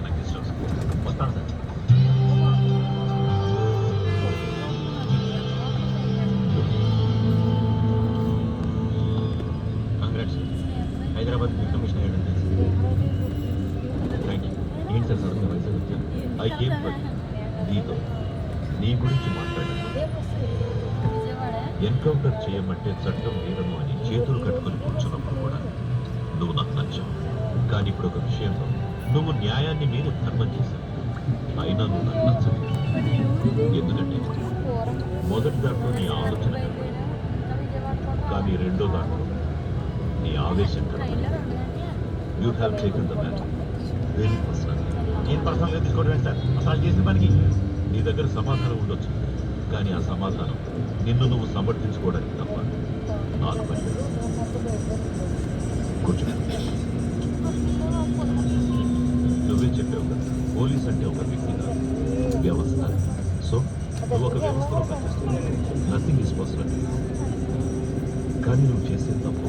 నాకు guest house వస్తాను sir. Congrats, Hyderabad commission అయ్యాడని తెలిసింది. Thank you. ఏంటి సార్ సడన్గా వైజాగ్ వచ్చారు? ఐ కేమ్ ఫర్ నీతో నీ గురించి మాట్లాడాను. ఎన్కౌంటర్ చేయమంటే చట్టం నేరము అని చేతులు కట్టుకుని కూర్చున్నప్పుడు కూడా నువ్వు నాకు నచ్చావు. కానీ ఇప్పుడు ఒక విషయంలో నువ్వు న్యాయాన్ని మీరు ధర్మం చేశావు. అయినా నువ్వు నాకు నచ్చలేదు. ఎందుకంటే మొదటి దాంట్లో నీ ఆలోచన కనబడింది, కానీ రెండో దాంట్లో నీ ఆవేశం కనబడింది. You have taken the matter very personal. నేను పర్సనల్గా తీసుకోవడం సార్, అసలు చేసిన పనికి నీ దగ్గర సమాధానం ఉండొచ్చు, కానీ ఆ సమాధానం నిన్ను నువ్వు సమర్థించుకోవడానికి తప్ప నాకు పని. కూర్చో. నువ్వే చెప్పావు కదా, పోలీస్ అంటే ఒక వ్యక్తి కాదు, వ్యవస్థ. సో నువ్వు ఒక వ్యవస్థలో పనిచేస్తున్నావు. Nothing is personal. కానీ నువ్వు చేసే తప్పు